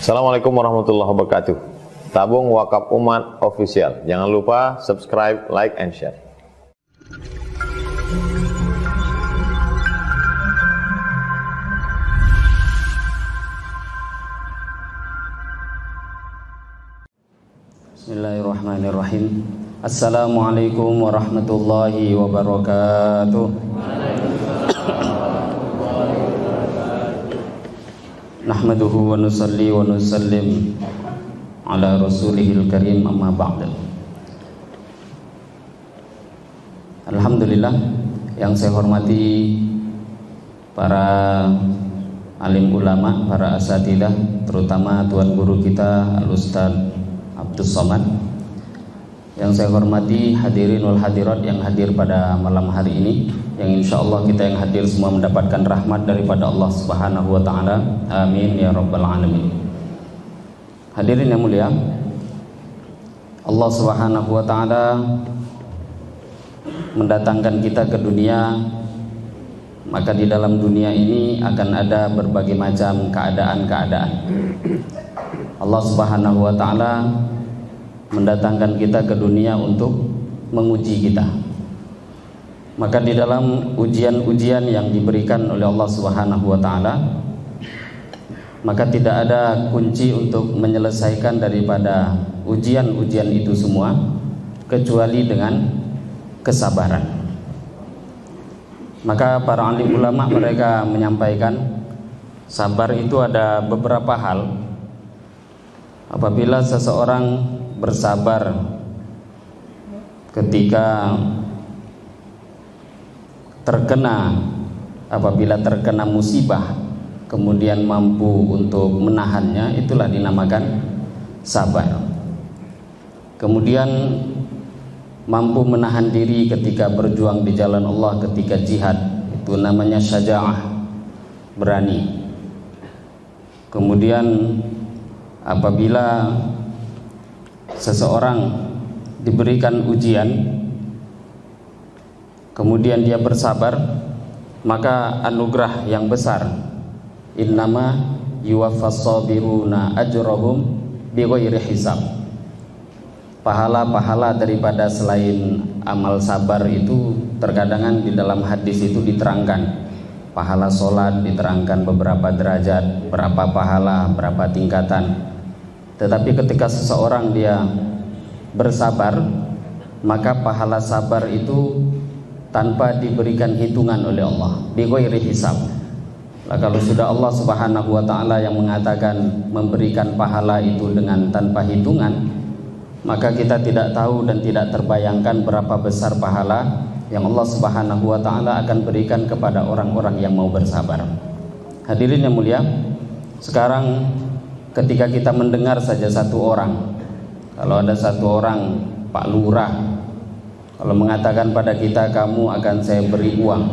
Assalamualaikum warahmatullahi wabarakatuh. Tabung Wakaf Umat Official. Jangan lupa subscribe, like, and share. Bismillahirrahmanirrahim. Assalamualaikum warahmatullahi wabarakatuh. Nahmaduhu wa nusalli wa nusallim ala rasulihil karim, amma ba'd. Alhamdulillah, yang saya hormati para alim ulama, para asatidah, terutama tuan guru kita Al-Ustaz Abdus Somad. Yang saya hormati hadirin wal hadirat yang hadir pada malam hari ini, yang insya Allah kita yang hadir semua mendapatkan rahmat daripada Allah Subhanahu wa Ta'ala. Amin ya Rabbal Alamin. Hadirin yang mulia, Allah Subhanahu wa Ta'ala mendatangkan kita ke dunia, maka di dalam dunia ini akan ada berbagai macam keadaan-keadaan. Allah Subhanahu wa Ta'ala mendatangkan kita ke dunia untuk menguji kita. Maka di dalam ujian-ujian yang diberikan oleh Allah Subhanahu wa Ta'ala, maka tidak ada kunci untuk menyelesaikan daripada ujian-ujian itu semua kecuali dengan kesabaran. Maka para alim ulama mereka menyampaikan sabar itu ada beberapa hal. Apabila seseorang bersabar ketika apabila terkena musibah, kemudian mampu untuk menahannya, itulah dinamakan sabar. Kemudian mampu menahan diri ketika berjuang di jalan Allah, ketika jihad, itu namanya syaja'ah, berani. Kemudian apabila seseorang diberikan ujian, kemudian dia bersabar, maka anugerah yang besar. Innama yuwaffas sabiruna ajrahum bighairi hisab. Pahala-pahala daripada selain amal sabar itu terkadang di dalam hadis itu diterangkan. Pahala sholat diterangkan beberapa derajat, berapa pahala, berapa tingkatan. Tetapi ketika seseorang dia bersabar, maka pahala sabar itu tanpa diberikan hitungan oleh Allah, bighairi hisab. Nah, kalau sudah Allah Subhanahu wa Ta'ala yang mengatakan memberikan pahala itu dengan tanpa hitungan, maka kita tidak tahu dan tidak terbayangkan berapa besar pahala yang Allah Subhanahu wa Ta'ala akan berikan kepada orang-orang yang mau bersabar. Hadirin yang mulia, sekarang ketika kita mendengar saja satu orang, kalau ada satu orang Pak Lurah, kalau mengatakan pada kita, kamu akan saya beri uang,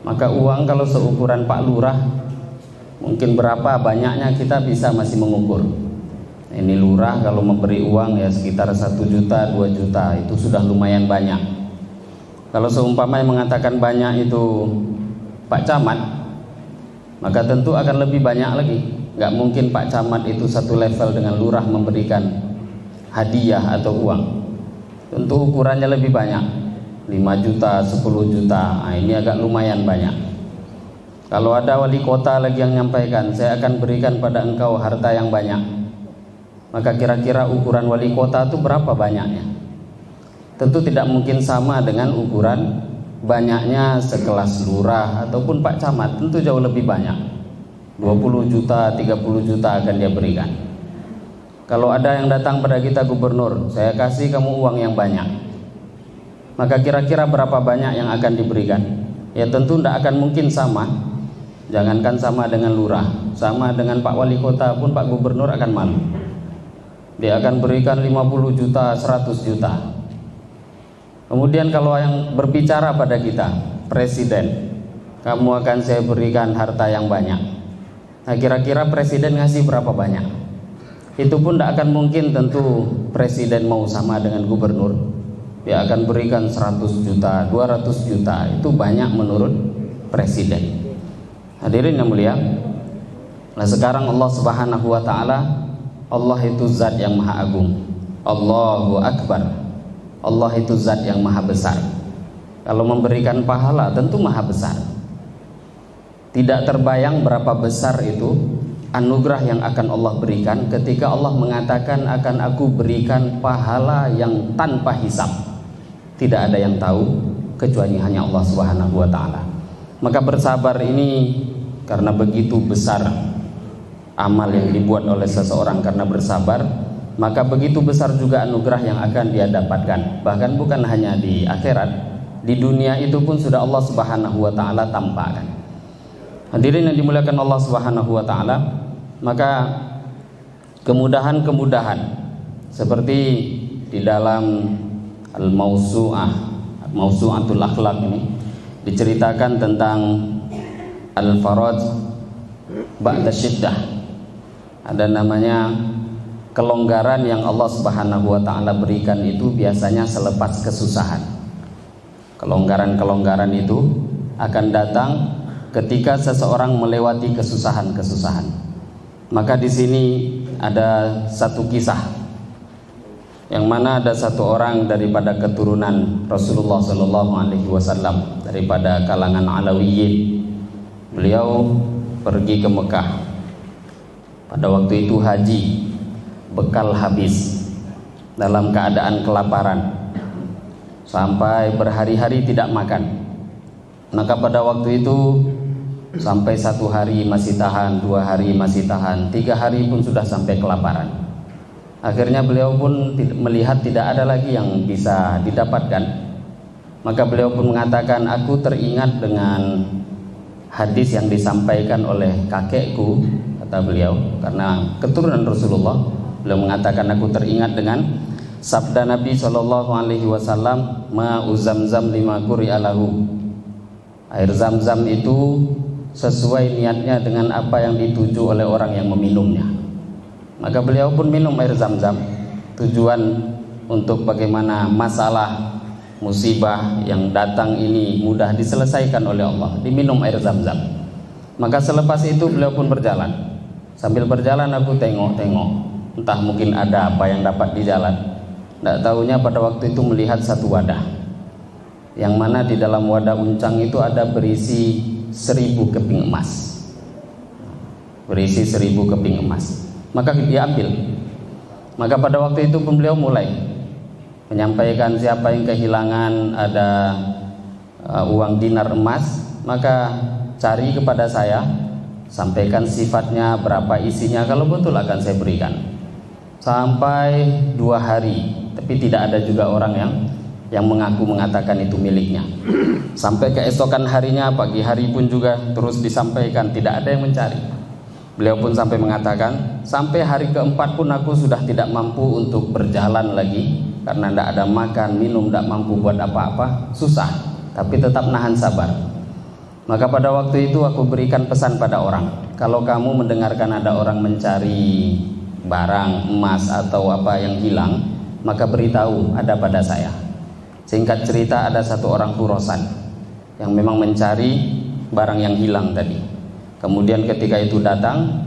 maka uang kalau seukuran Pak Lurah, mungkin berapa banyaknya kita bisa masih mengukur. Ini lurah kalau memberi uang ya sekitar 1 juta, 2 juta, itu sudah lumayan banyak. Kalau seumpamanya mengatakan banyak itu Pak Camat, maka tentu akan lebih banyak lagi. Gak mungkin Pak Camat itu satu level dengan lurah memberikan hadiah atau uang. Tentu ukurannya lebih banyak, 5 juta, 10 juta. Nah, ini agak lumayan banyak. Kalau ada wali kota lagi yang menyampaikan, saya akan berikan pada engkau harta yang banyak, maka kira-kira ukuran wali kota itu berapa banyaknya? Tentu tidak mungkin sama dengan ukuran banyaknya sekelas lurah ataupun Pak Camat. Tentu jauh lebih banyak, 20 juta, 30 juta akan dia berikan. Kalau ada yang datang pada kita, gubernur, saya kasih kamu uang yang banyak, maka kira-kira berapa banyak yang akan diberikan? Ya tentu tidak akan mungkin sama. Jangankan sama dengan lurah, sama dengan Pak Wali Kota pun Pak Gubernur akan malu. Dia akan berikan 50 juta, 100 juta. Kemudian kalau yang berbicara pada kita, presiden, kamu akan saya berikan harta yang banyak. Nah, kira-kira presiden ngasih berapa banyak? Itu pun tidak akan mungkin tentu presiden mau sama dengan gubernur. Dia akan berikan 100 juta, 200 juta. Itu banyak menurut presiden. Hadirin yang mulia, Nah sekarang Allah Subhanahu wa ta'ala, Allah itu zat yang maha agung, Allahu Akbar, Allah itu zat yang maha besar. Kalau memberikan pahala tentu maha besar. Tidak terbayang berapa besar itu anugerah yang akan Allah berikan ketika Allah mengatakan akan aku berikan pahala yang tanpa hisab. Tidak ada yang tahu kecuali hanya Allah Subhanahu wa ta'ala. Maka bersabar ini karena begitu besar amal yang dibuat oleh seseorang karena bersabar, maka begitu besar juga anugerah yang akan dia dapatkan. Bahkan bukan hanya di akhirat, di dunia itu pun sudah Allah Subhanahu wa ta'ala tampakkan. Hadirin yang dimuliakan Allah Subhanahu wa ta'ala, maka kemudahan-kemudahan seperti di dalam Mausu'atul Akhlaq ini diceritakan tentang al-faraj ba'da syiddah. Ada namanya kelonggaran yang Allah Subhanahu wa ta'ala berikan itu biasanya selepas kesusahan. Kelonggaran-kelonggaran itu akan datang ketika seseorang melewati kesusahan-kesusahan. Maka di sini ada satu kisah yang mana ada satu orang daripada keturunan Rasulullah SAW, daripada kalangan Alawiyyin. Beliau pergi ke Mekah. Pada waktu itu haji, bekal habis, dalam keadaan kelaparan, sampai berhari-hari tidak makan. Maka pada waktu itu sampai 1 hari masih tahan, 2 hari masih tahan, 3 hari pun sudah sampai kelaparan. Akhirnya beliau pun melihat tidak ada lagi yang bisa didapatkan. Maka beliau pun mengatakan, aku teringat dengan hadis yang disampaikan oleh kakekku, kata beliau, karena keturunan Rasulullah. Beliau mengatakan, aku teringat dengan sabda Nabi SAW, ma'u zamzam lima quri'alahu. Air zam-zam itu sesuai niatnya dengan apa yang dituju oleh orang yang meminumnya. Maka beliau pun minum air zam-zam, tujuan untuk bagaimana masalah musibah yang datang ini mudah diselesaikan oleh Allah, diminum air zam-zam. Maka selepas itu beliau pun berjalan. Sambil berjalan aku tengok-tengok, entah mungkin ada apa yang dapat di jalan. Tidak tahunya pada waktu itu melihat satu wadah, yang mana di dalam wadah uncang itu ada berisi 1000 keping emas. Berisi 1000 keping emas. Maka dia ambil. Maka pada waktu itu pun beliau mulai menyampaikan, siapa yang kehilangan ada uang dinar emas, maka cari kepada saya, sampaikan sifatnya, berapa isinya, kalau betul akan saya berikan. Sampai 2 hari, tapi tidak ada juga orang yang mengaku mengatakan itu miliknya. Sampai keesokan harinya, pagi hari pun juga terus disampaikan, tidak ada yang mencari. Beliau pun sampai mengatakan, sampai hari keempat pun aku sudah tidak mampu untuk berjalan lagi, karena tidak ada makan, minum, tidak mampu buat apa-apa, susah, tapi tetap nahan sabar. Maka pada waktu itu aku berikan pesan pada orang, kalau kamu mendengarkan ada orang mencari barang, emas atau apa yang hilang, maka beritahu ada pada saya. Singkat cerita, ada satu orang Khurasan yang memang mencari barang yang hilang tadi. Kemudian ketika itu datang,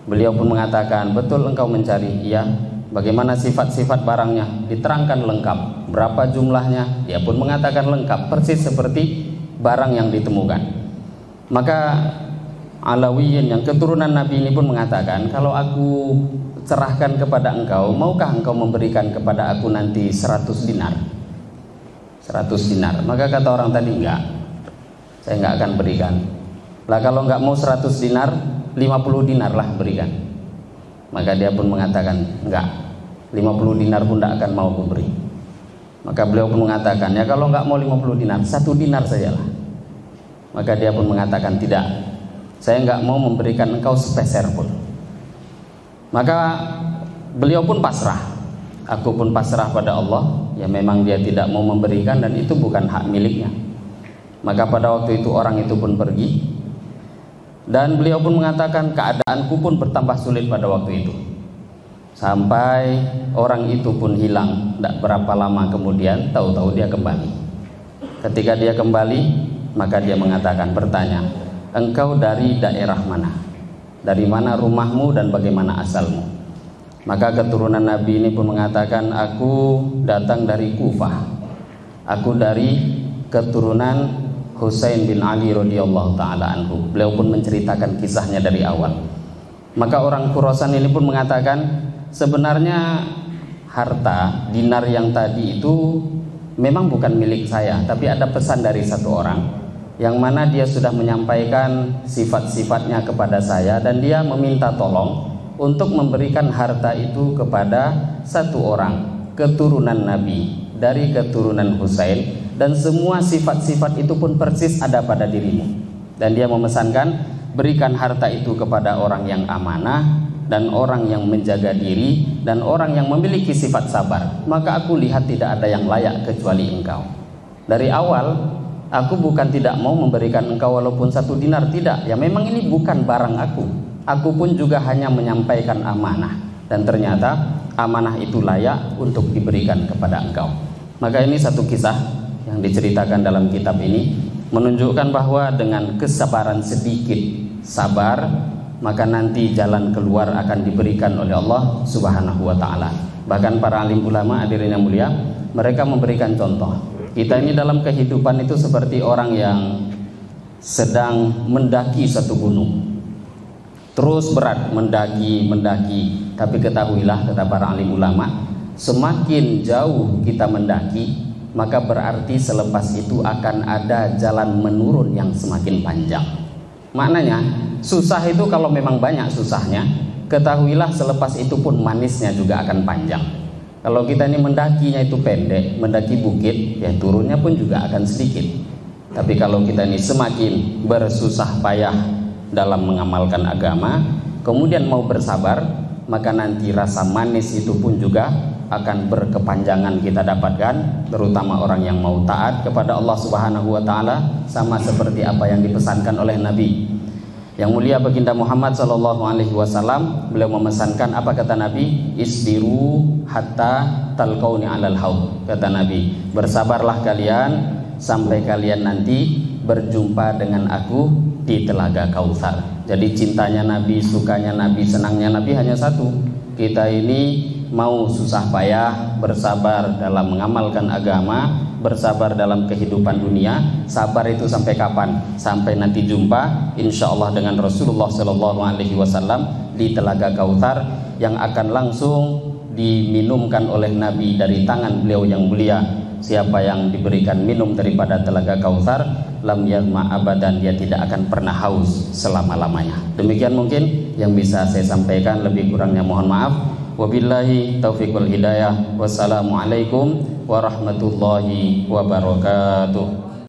beliau pun mengatakan, betul engkau mencari? Iya. Bagaimana sifat-sifat barangnya? Diterangkan lengkap. Berapa jumlahnya? Dia pun mengatakan lengkap, persis seperti barang yang ditemukan. Maka Alawiyyin yang keturunan Nabi ini pun mengatakan, kalau aku serahkan kepada engkau, maukah engkau memberikan kepada aku nanti 100 dinar? 100 dinar. Maka kata orang tadi, enggak, saya enggak akan berikan. Lah kalau enggak mau 100 dinar, 50 dinar lah berikan. Maka dia pun mengatakan, enggak, 50 dinar pun enggak akan mau aku beri. Maka beliau pun mengatakan, ya kalau enggak mau 50 dinar, 1 dinar sajalah. Maka dia pun mengatakan, tidak, saya enggak mau memberikan engkau sepeser pun. Maka beliau pun pasrah. Aku pun pasrah pada Allah. Ya memang dia tidak mau memberikan dan itu bukan hak miliknya. Maka pada waktu itu orang itu pun pergi. Dan beliau pun mengatakan, keadaanku pun bertambah sulit pada waktu itu. Sampai orang itu pun hilang. Tidak berapa lama kemudian, tahu-tahu dia kembali. Ketika dia kembali, maka dia mengatakan, bertanya, engkau dari daerah mana? dari mana rumahmu dan bagaimana asalmu? Maka keturunan Nabi ini pun mengatakan, aku datang dari Kufah, aku dari keturunan Husain bin Ali radhiyallahu taala anhu. Beliau pun menceritakan kisahnya dari awal. Maka orang Khurasan ini pun mengatakan, sebenarnya harta dinar yang tadi itu memang bukan milik saya, tapi ada pesan dari satu orang yang mana dia sudah menyampaikan sifat-sifatnya kepada saya, dan dia meminta tolong untuk memberikan harta itu kepada satu orang keturunan Nabi dari keturunan Husain, dan semua sifat-sifat itu pun persis ada pada dirimu. Dan dia memesankan, berikan harta itu kepada orang yang amanah dan orang yang menjaga diri dan orang yang memiliki sifat sabar, maka aku lihat tidak ada yang layak kecuali engkau. Dari awal aku bukan tidak mau memberikan engkau walaupun 1 dinar, tidak. Ya memang ini bukan barang aku. Aku pun juga hanya menyampaikan amanah, dan ternyata amanah itu layak untuk diberikan kepada engkau. Maka ini satu kisah yang diceritakan dalam kitab ini menunjukkan bahwa dengan kesabaran sedikit, sabar, maka nanti jalan keluar akan diberikan oleh Allah Subhanahu wa taala. Bahkan para alim ulama, hadirin yang mulia, mereka memberikan contoh. Kita ini dalam kehidupan itu seperti orang yang sedang mendaki satu gunung. Terus berat mendaki, tapi ketahuilah, kata para alim ulama, semakin jauh kita mendaki, maka berarti selepas itu akan ada jalan menurun yang semakin panjang. Maknanya, susah itu kalau memang banyak susahnya, ketahuilah selepas itu pun manisnya juga akan panjang. Kalau kita ini mendakinya itu pendek, mendaki bukit, ya turunnya pun juga akan sedikit. Tapi kalau kita ini semakin bersusah payah dalam mengamalkan agama, kemudian mau bersabar, maka nanti rasa manis itu pun juga akan berkepanjangan kita dapatkan, terutama orang yang mau taat kepada Allah Subhanahu wa taala, sama seperti apa yang dipesankan oleh Nabi yang mulia baginda Muhammad sallallahu alaihi wasallam. Beliau memesankan, apa kata Nabi? Isbiru hatta talqauni alal haud. Kata Nabi, bersabarlah kalian sampai kalian nanti berjumpa dengan aku di telaga Kautsar. Jadi cintanya Nabi, sukanya Nabi, senangnya Nabi hanya satu. Kita ini mau susah payah, bersabar dalam mengamalkan agama, bersabar dalam kehidupan dunia. Sabar itu sampai kapan? Sampai nanti jumpa insya Allah dengan Rasulullah Sallallahu Alaihi Wasallam di telaga Kautsar, yang akan langsung diminumkan oleh Nabi dari tangan beliau yang mulia. Siapa yang diberikan minum daripada telaga Kautsar, lam yazma abadan, dia tidak akan pernah haus selama-lamanya. Demikian mungkin yang bisa saya sampaikan, lebih kurangnya mohon maaf. Wabillahi taufiq wal hidayah. Wassalamualaikum warahmatullahi wabarakatuh.